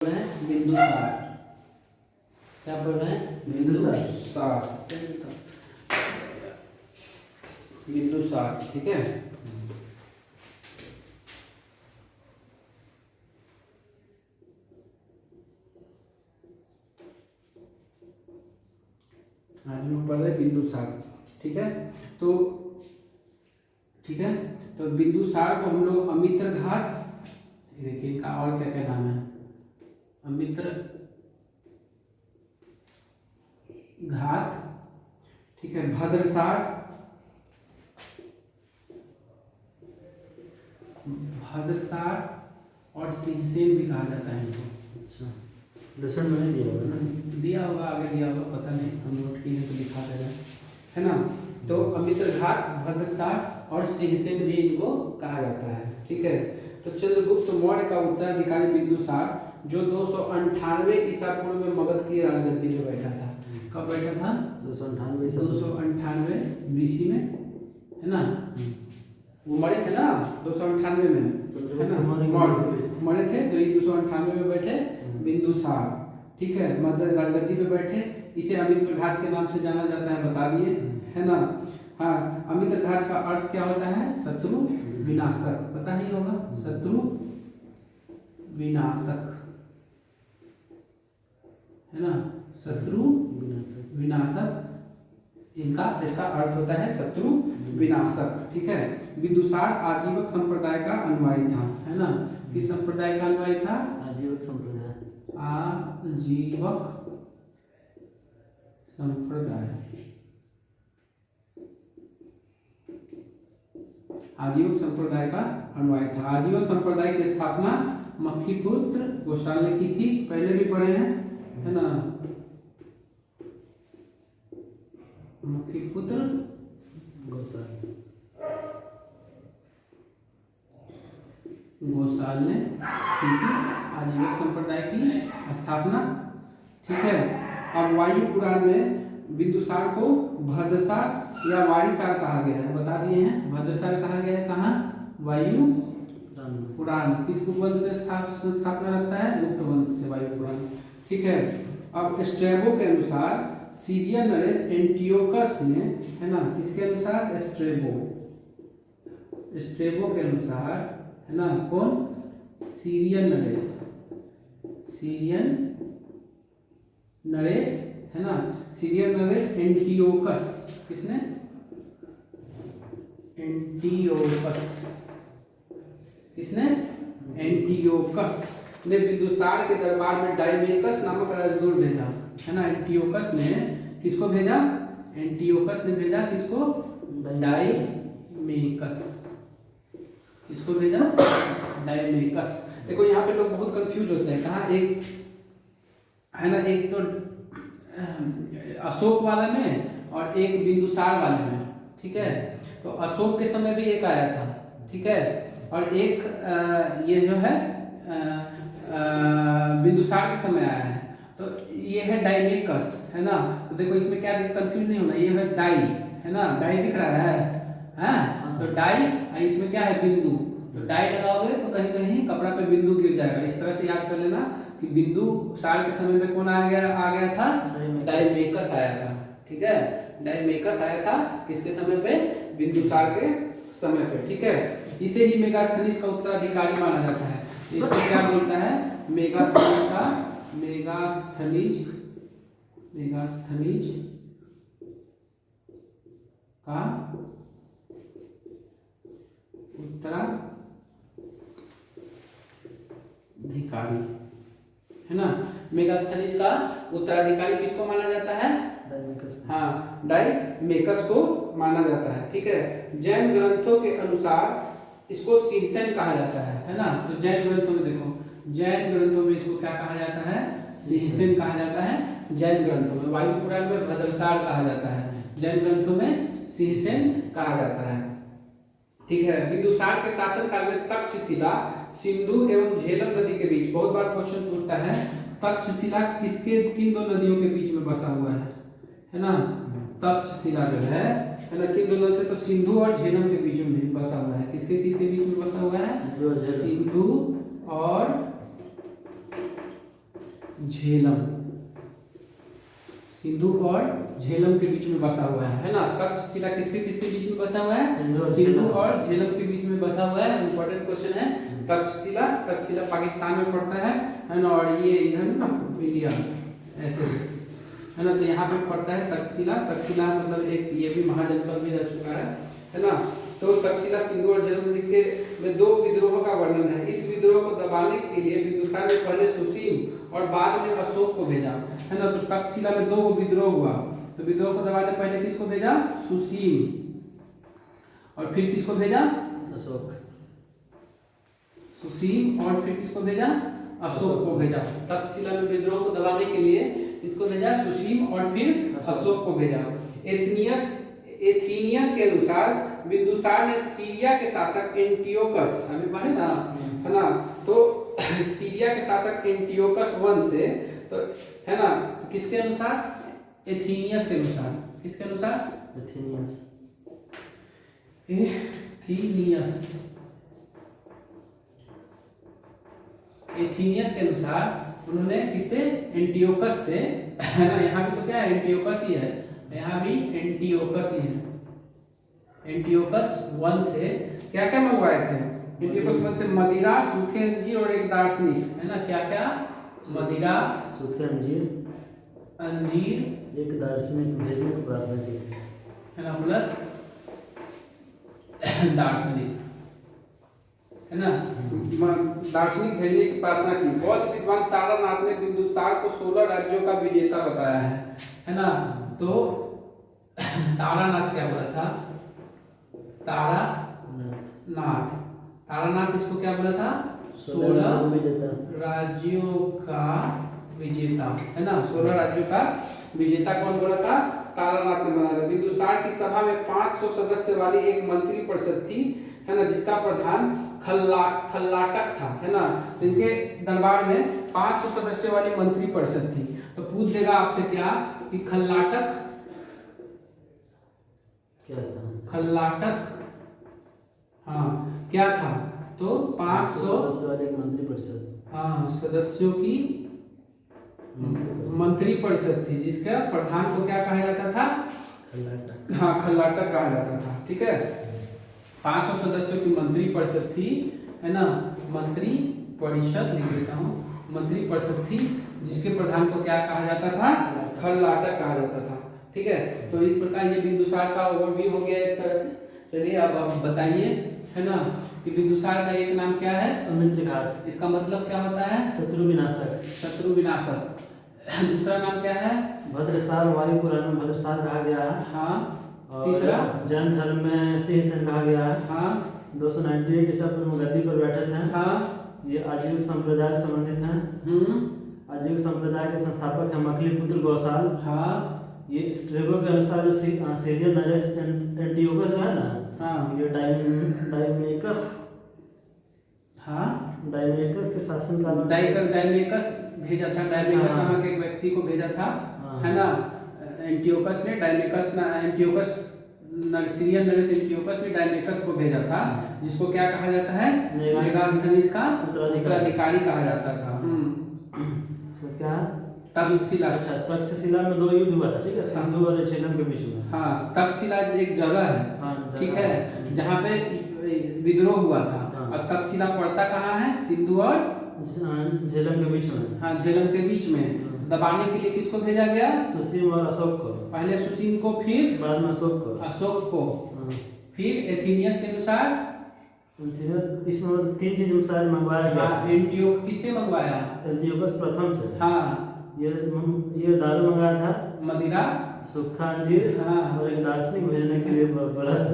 रहे हैं बिंदुसार। क्या पढ़ रहे हैं? बिंदुसार। बिंदुसार, ठीक है। आज हम पढ़ रहे बिंदुसार, ठीक है। तो ठीक है, तो बिंदुसार को हम लोग अमित्र घात, देखिए इनका और क्या क्या नाम है, अमित्र घात, ठीक है, भद्रसार, और सिंहसेन भी कहा जाता है इनको। अच्छा, लेसन मैंने दिया होगा ना? दिया होगा, आगे दिया होगा, पता नहीं, हम नोट किए तो लिखा दे रहे है ना। तो अमित्र घाट, भद्रसार और सिंहसेन भी इनको कहा जाता है, ठीक है। तो चंद्रगुप्त मौर्य का उत्तराधिकारी बिंदुसार, जो 298 ईसा पूर्व में मगध की राजगद्दी पे बैठा था। कब बैठा था? 298 बीसी में, है ना। वो मरे थे ना 298 में, है ना, मरे थे, तो ये 298 में बैठे बिंदुसार, ठीक है, मगध राजगद्दी पे बैठे। इसे अमित्र घात के नाम से जाना जाता है, बता दिए, है ना। हाँ, अमित्र घात का अर्थ क्या होता है? शत्रु विनाशक, पता ही होगा, शत्रु विनाशक, है ना, शत्रु विनाशक, इनका इसका अर्थ होता है शत्रु विनाशक, ठीक है। बिंदुसार आजीवक संप्रदाय का अनुयायी था, है ना। किस संप्रदाय का अनुयायी था? आजीवक संप्रदाय। आजीवक संप्रदाय, आजीवक संप्रदाय का अनुयायी था। आजीवक संप्रदाय की स्थापना मक्खीपुत्र गोसाल ने की थी, पहले भी पढ़े हैं, है ना। मक्खीपुत्र गोसाल ने की थी आजीवक संप्रदाय की स्थापना, ठीक है। अब वायु पुराण में बिंदुसार को भद्रसार या वारीसार कहा गया है, बता दिए हैं। भद्रसार कहा गया है कहाँ? वायु पुराण। किस वंश से स्थापना रखता है? गुप्त वंश से वायु पुराण, ठीक है। अब स्ट्रैबो के अनुसार सीरियन नरेश एंटियोकस ने, है ना, किसके अनुसार? स्ट्रेबो के अनुसार, है ना, कौन? सीरियन नरेश, है ना, सीरियन नरेश एंटियोकस, किसने? एंटियोकस ने बिंदुसार के दरबार में डायमेकस नामक राजदूत भेजा, है ना। एंटियोकस ने किसको भेजा? एंटियोकस ने भेजा किसको? डायमेकस। किसको भेजा? डायमेकस। देखो यहाँ पे लोग बहुत कंफ्यूज होते हैं, कहाँ एक, है ना, एक तो अशोक वाले में और एक बिंदुसार वाले में, ठीक है। तो अशोक के समय भी एक आया था, ठीक है, और एक ये जो है बिंदुसार के समय आया है। तो ये है डायमेकस, है ना। तो देखो इसमें क्या कंफ्यूज नहीं होना, ये है डाई, है ना, डाई दिख रहा है, हाँ। तो डाई, इसमें क्या है? बिंदु। तो डाई लगाओगे तो कहीं कहीं कपड़ा पे बिंदु गिर जाएगा। इस तरह से याद कर लेना कि बिंदुसार के समय में कौन आ गया था? डायमेकस आया था, ठीक है। डायमेकस आया था किसके समय पे? बिंदुसार के समय पे, ठीक है। इसे ही मेगास्थनीज का उत्तराधिकारी माना जाता है। इसको क्या बोलता है? मेगास्थनीज का उत्तराधिकारी, है ना। मेगास्थनीज का उत्तराधिकारी किसको माना जाता है? हाँ, डायमेकस को माना जाता है, ठीक है। जैन ग्रंथों के अनुसार इसको सिंहसेन कहा जाता है ना। तो जैन ग्रंथों में देखो, जैन ग्रंथों में इसको क्या कहा जाता है? सिंहसेन कहा जाता है जैन ग्रंथों में। वायु पुराण में भद्रसार कहा जाता है, जैन ग्रंथों में सिंहसेन कहा जाता है, ठीक है। बिंदुसार के शासनकाल में तक्षशिला सिंधु एवं झेलम नदी के बीच, बहुत बार क्वेश्चन पूछता है, तक्षशिला किन दो नदियों के बीच में बसा हुआ है ना। तक्षशिला जो है ना, किन दोनों से? तो सिंधु और झेलम के बीच में बसा हुआ है। किसके बीच में बसा हुआ है? सिंधु और झेलम, सिंधु और झेलम के बीच में बसा हुआ है ना। तक्षशिला किसके किसके बीच में बसा हुआ है? सिंधु और झेलम के बीच में बसा हुआ है। इंपॉर्टेंट क्वेश्चन है। तक्षशिला, तक्षशिला पाकिस्तान में पड़ता है ना, और ये इधर ना इंडिया ऐसे है ना। तो यहाँ पे पड़ता है तक्षशिला। तक्षशिला मतलब एक ये भी महाजनपद भी रह चुका है ना। तो तक्षशिला, सिंधु और झेलम नदी में दो विद्रोहों का वर्णन है। इस विद्रोह को दबाने के लिए बिंदुसार ने पहले सुसीम और बाद में अशोक को भेजा, है ना। तो तक्षशिला में दो विद्रोह हुआ, तो विद्रोह को दबाने पहले किसको भेजा? सुसीम, और फिर किसको भेजा? अशोक। सुसीम और फिर किसको भेजा? अशोक को भेजा। तक्षशिला में विद्रोह को दबाने के लिए किसको भेजा? सुसीम और फिर अशोक को भेजा। एथीनियस के अनुसार बिंदुसार ने सीरिया के शासक एंटियोकस, अभी पढ़े ना, है ना। तो सीरिया के शासक एंटियोकस वन से, तो है ना, तो किसके अनुसार? एथीनियस के अनुसार। किसके अनुसार? एथीनियस। एथीनियस के अनुसार उन्होंने किससे? एंटियोकस से, है ना। यहाँ भी तो क्या है? एंटियोकस ही है, यहाँ भी एंटियोकस ही है। एंटियोकस वन से क्या क्या मंगवाए थे? एंटियोकस वन से मदिरा, सूखे अंजीर और एक दार्शनिक, है ना। क्या क्या? मदिरा, सूखे अंजीर, एक दार्शनिक भेजने को प्रार्थना की, है ना, प्लस दार्शनिक, है ना। दार्शनिक भेजने की प्रार्थना की। बौद्ध विद्वान तारानाथ ने बिंदुसार को 16 राज्यों का विजेता बताया है ना। तो तारानाथ क्या बोला था? तारानाथ इसको क्या बोला था? 16 राज्यों का विजेता, है ना। 16 राज्यों का विजेता कौन बोला था? तारानाथ ने बोला था। बिंदुसार की सभा में 500 सदस्य वाली एक मंत्री परिषद थी, है ना, जिसका प्रधान खल्लाटक था, है ना। इनके दरबार में 500 सदस्यों वाली मंत्री परिषद थी। तो पूछ देगा आपसे क्या कि खल्लाटक क्या था? खल्लाटक, हाँ, क्या था? तो 500 सदस्य वाली एक मंत्री परिषद, हाँ, सदस्यों की मंत्री परिषद थी, जिसका प्रधान को क्या कहा जाता था? खल्लाटक। हाँ, खल्लाटक कहा जाता था। ठीक है। 500 सदस्यों की मंत्री परिषद थी, है ना। मंत्री परिषद लिख देता हूँ, मंत्री परिषद थी, जिसके प्रधान को क्या कहा जाता था? खल्लाटक कहा जाता था। ठीक है। तो इस प्रकार ये बिंदुसार का ओवरव्यू हो गया एक तरह से। चलिए अब आप बताइए, है ना, कि बिंदुसार का एक नाम क्या है? अमित्रघात। इसका मतलब क्या होता है? शत्रु विनाशक। शत्रु विनाशक। दूसरा नाम क्या है? भद्रसार, वायु पुराण में भद्रसार कहा गया है। हाँ। और तीसरा? जैन धर्म में सिंहसेन कहा गया है। हाँ। 298 ईसा पूर्व में गद्दी पर बैठे थे। हाँ। ये आजीविक संप्रदाय से संबंधित हैं। आजीविक संप्रदाय के संस्थापक हैं मकलीपुत्र गौसाल। हाँ। ये स्ट्रेबो के अनुसार जो सीरियन नरेश एंटियोकस जो है ना, हाँ। ये डायमेकस, हाँ, डायमेकस के शासन काल में डायमेकस भेजा था। डायमेकस हाँ। नामक एक व्यक्ति को भेजा था, हाँ। है ना। एंटियोकस ने एंटियोकस सीरियन नरेश एंटियोकस ने डायमेकस को भेजा था, जिसको क्या कहा जाता है? मेगास्थनीज का उत्तराधिकारी कहा जाता था। तो क्या? तक्षशिला। अच्छा, तक्षशिला में 2 युद्ध हुआ था, ठीक है, सिंधु और झेलम के बीच में। हाँ, तक्षशिला एक जगह है, हाँ, ठीक है, जहाँ पे विद्रोह हुआ था। हाँ। और तक्षशिला पड़ता कहाँ है? सिंधु और झेलम के बीच में। हाँ, झेलम के बीच में। दबाने के लिए किसको भेजा गया? सुसीम और अशोक को। पहले सुसीम को, फिर बाद में अशोक को। अशोक को, फिर एथीनियस के अनुसार इसमें 3 चीज अनुसार मंगवाया गया। हाँ, एंटियो किससे मंगवाया? एंटियोकस प्रथम से। हाँ। ये दारू मंगाया था, मदिरा, सूखा अंजीर, हाँ, और एक दार्शनिक भेजने के लिए बोला था।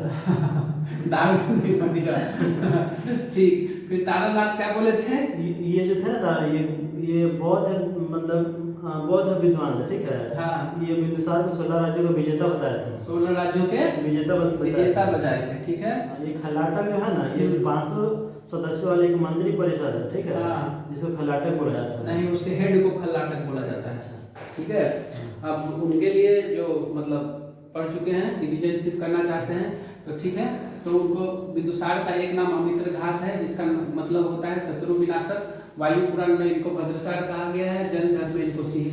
दारू नहीं, मदिरा। ठीक। फिर तारानाथ क्या बोले थे? ये जो थे ना, ये बौद्ध मतलब बौद्ध विद्वान थे, ठीक है। हाँ। ये बिंदुसार को 16 राज्यों का विजेता बताया था। 16 राज्यों के विजेता बताए थे, ठीक है। ये खल्लाटक जो है ना, ये 500 सदस्यों वाली एक मंत्री परिषद है, ठीक है, हाँ। जिसको खल्लाटक बोला जाता है। नहीं, उसके हेड को खल्लाटक बोला जाता है, ठीक है। अब उनके लिए जो मतलब पढ़ चुके हैं, डिवीजन शिफ्ट करना चाहते हैं, तो ठीक है। तो उनको बिंदुसार का एक नाम अमित्रघात है, जिसका मतलब होता है शत्रु विनाशक। वायु पुराण में इनको भद्रसार कहा गया है। जैन धर्म में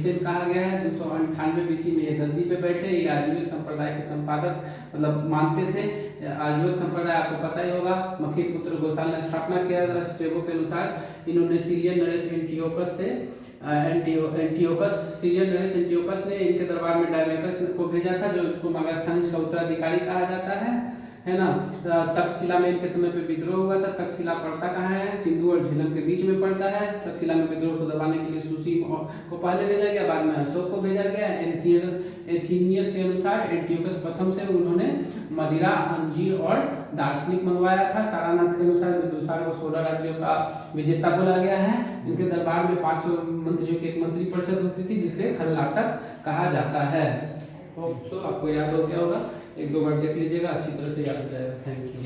जिसे कहा गया है 298 BC में ये गद्दी पे बैठे। ये आजीविक संप्रदाय के संपादक मतलब मानते थे। आजीविक संप्रदाय आपको पता ही होगा, मखीपुत्र घोषाल ने स्थापना किया था। स्ट्रेबो के अनुसार इन्होंने सीरियन नरेश एंटियोकस से सीरियन नरेश एंटियोकस ने इनके दरबार में डायमेकस को भेजा था, जो इनको मेगास्थनीज का उत्तराधिकारी कहा जाता है ना। तक्षशिला में इनके समय पे विद्रोह हुआ था। तक्षशिला पड़ता कहाँ है? सिंधु और झेलम के बीच में पड़ता है। तक्षशिला में विद्रोह को दबाने के लिए सुसी को पहले भेजा गया, बाद में अशोक को भेजा गया। एंथीनियस के अनुसार एंटियोकस प्रथम से उन्होंने मदिरा, अंजीर और दार्शनिक मंगवाया था। तारानाथ के अनुसार बिंदुसार को 16 राज्यों का विजेता बोला गया है। इनके दरबार में 500 मंत्रियों की एक मंत्री परिषद होती थी, जिसे खलनाटक कहा जाता है। तो आपको याद हो गया होगा, एक दो बार देख लीजिएगा, अच्छी तरह से याद हो जाएगा। Thank you.